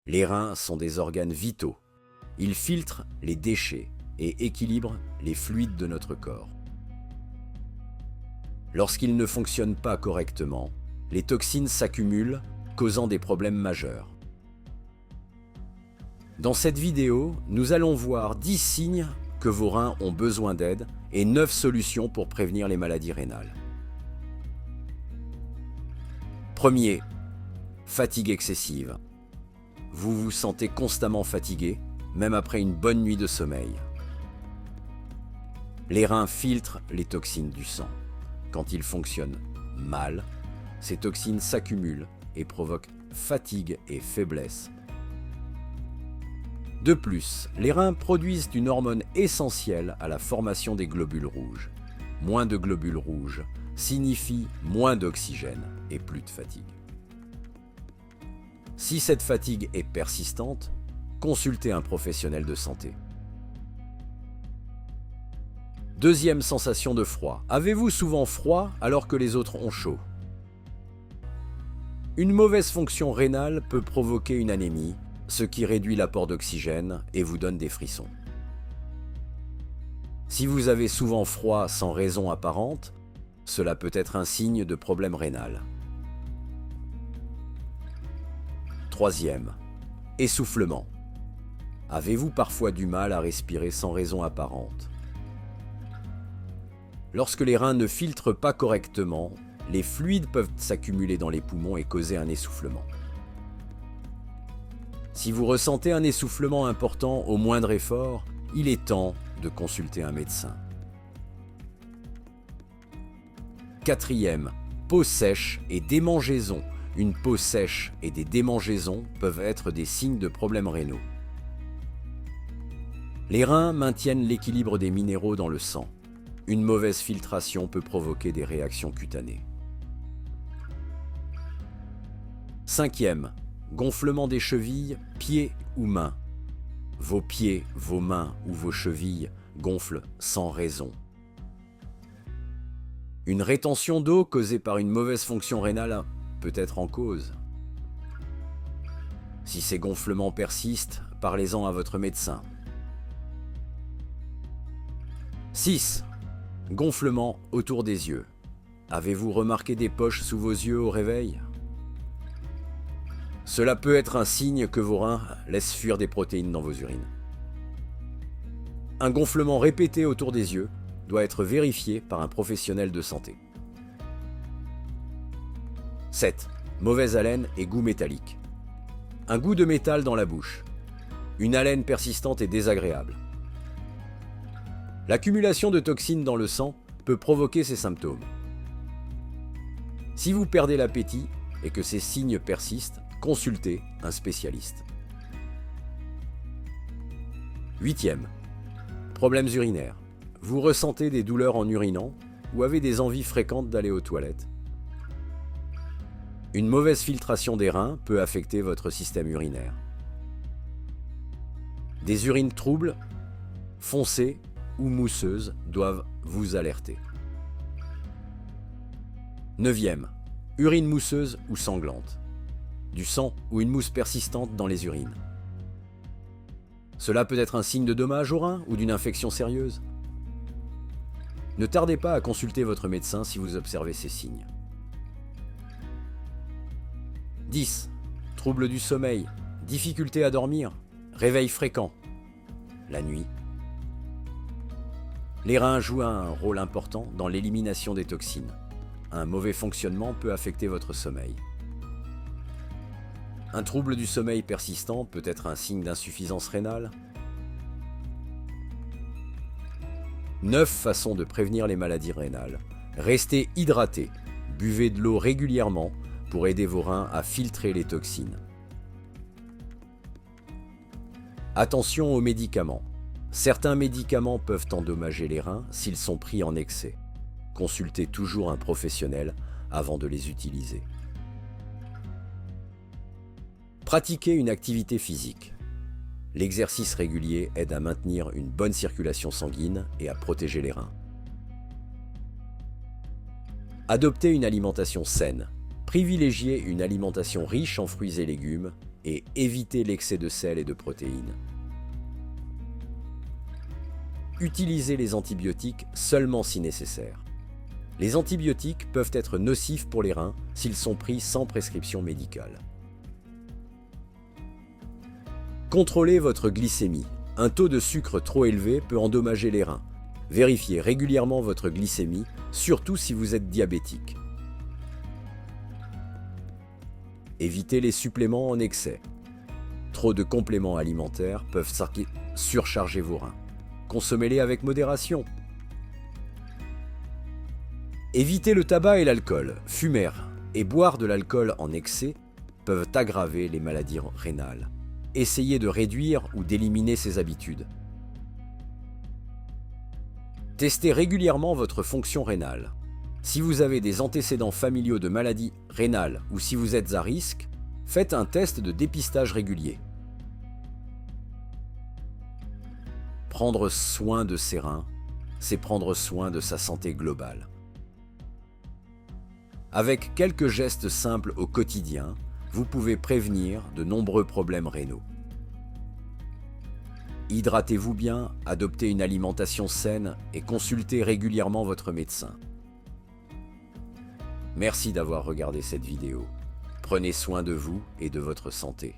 Les reins sont des organes vitaux. Ils filtrent les déchets et équilibrent les fluides de notre corps. Lorsqu'ils ne fonctionnent pas correctement, les toxines s'accumulent, causant des problèmes majeurs. Dans cette vidéo, nous allons voir 10 signes que vos reins ont besoin d'aide et 9 solutions pour prévenir les maladies rénales. Premier, fatigue excessive. Vous vous sentez constamment fatigué, même après une bonne nuit de sommeil. Les reins filtrent les toxines du sang. Quand ils fonctionnent mal, ces toxines s'accumulent et provoquent fatigue et faiblesse. De plus, les reins produisent une hormone essentielle à la formation des globules rouges. Moins de globules rouges signifie moins d'oxygène et plus de fatigue. Si cette fatigue est persistante, consultez un professionnel de santé. Deuxième sensation de froid. Avez-vous souvent froid alors que les autres ont chaud? Une mauvaise fonction rénale peut provoquer une anémie, ce qui réduit l'apport d'oxygène et vous donne des frissons. Si vous avez souvent froid sans raison apparente, cela peut être un signe de problème rénal. Troisième, essoufflement. Avez-vous parfois du mal à respirer sans raison apparente? Lorsque les reins ne filtrent pas correctement, les fluides peuvent s'accumuler dans les poumons et causer un essoufflement. Si vous ressentez un essoufflement important au moindre effort, il est temps de consulter un médecin. Quatrième, peau sèche et démangeaisons. Une peau sèche et des démangeaisons peuvent être des signes de problèmes rénaux. Les reins maintiennent l'équilibre des minéraux dans le sang. Une mauvaise filtration peut provoquer des réactions cutanées. Cinquième, gonflement des chevilles, pieds ou mains. Vos pieds, vos mains ou vos chevilles gonflent sans raison. Une rétention d'eau causée par une mauvaise fonction rénale peut être en cause. Si ces gonflements persistent, parlez-en à votre médecin. 6. Gonflement autour des yeux. Avez-vous remarqué des poches sous vos yeux au réveil? Cela peut être un signe que vos reins laissent fuir des protéines dans vos urines. Un gonflement répété autour des yeux doit être vérifié par un professionnel de santé. 7. Mauvaise haleine et goût métallique. Un goût de métal dans la bouche. Une haleine persistante et désagréable. L'accumulation de toxines dans le sang peut provoquer ces symptômes. Si vous perdez l'appétit et que ces signes persistent, consultez un spécialiste. 8. Problèmes urinaires. Vous ressentez des douleurs en urinant ou avez des envies fréquentes d'aller aux toilettes. Une mauvaise filtration des reins peut affecter votre système urinaire. Des urines troubles, foncées ou mousseuses doivent vous alerter. 9. Urine mousseuse ou sanglante. Du sang ou une mousse persistante dans les urines. Cela peut être un signe de dommage aux reins ou d'une infection sérieuse. Ne tardez pas à consulter votre médecin si vous observez ces signes. 10. Troubles du sommeil, difficulté à dormir, réveil fréquent. La nuit. Les reins jouent un rôle important dans l'élimination des toxines. Un mauvais fonctionnement peut affecter votre sommeil. Un trouble du sommeil persistant peut être un signe d'insuffisance rénale. 9 façons de prévenir les maladies rénales. Restez hydraté. Buvez de l'eau régulièrement pour aider vos reins à filtrer les toxines. Attention aux médicaments. Certains médicaments peuvent endommager les reins s'ils sont pris en excès. Consultez toujours un professionnel avant de les utiliser. Pratiquez une activité physique. L'exercice régulier aide à maintenir une bonne circulation sanguine et à protéger les reins. Adoptez une alimentation saine. Privilégiez une alimentation riche en fruits et légumes et évitez l'excès de sel et de protéines. Utilisez les antibiotiques seulement si nécessaire. Les antibiotiques peuvent être nocifs pour les reins s'ils sont pris sans prescription médicale. Contrôlez votre glycémie. Un taux de sucre trop élevé peut endommager les reins. Vérifiez régulièrement votre glycémie, surtout si vous êtes diabétique. Évitez les suppléments en excès. Trop de compléments alimentaires peuvent surcharger vos reins. Consommez-les avec modération. Évitez le tabac et l'alcool. Fumer et boire de l'alcool en excès peuvent aggraver les maladies rénales. Essayez de réduire ou d'éliminer ces habitudes. Testez régulièrement votre fonction rénale. Si vous avez des antécédents familiaux de maladies rénales ou si vous êtes à risque, faites un test de dépistage régulier. Prendre soin de ses reins, c'est prendre soin de sa santé globale. Avec quelques gestes simples au quotidien, vous pouvez prévenir de nombreux problèmes rénaux. Hydratez-vous bien, adoptez une alimentation saine et consultez régulièrement votre médecin. Merci d'avoir regardé cette vidéo. Prenez soin de vous et de votre santé.